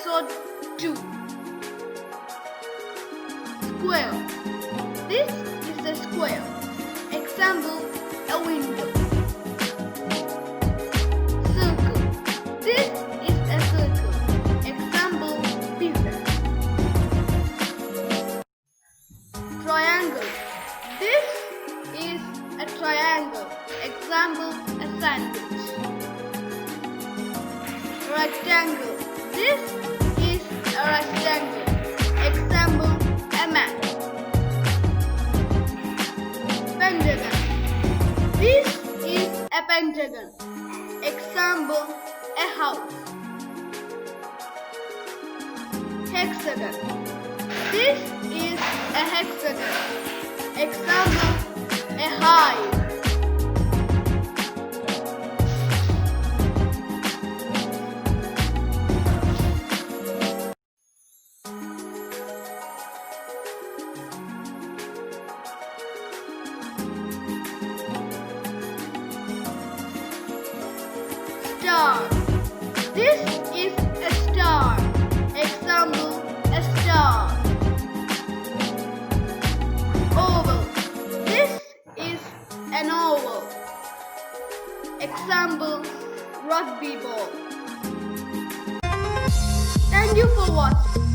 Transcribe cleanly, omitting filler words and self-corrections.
Episode 2. Square. This is a square. Example, a window. Circle. This is a circle. Example, pizza. Triangle. This is a triangle. Example, a sandwich. Rectangle. This is a rectangle. Example, a map. Pentagon. This is a pentagon. Example, a house. Hexagon. This is a hexagon. Example, a hive. Star. This is a star. Example, a star. Oval. This is an oval. Example, rugby ball. Thank you for watching.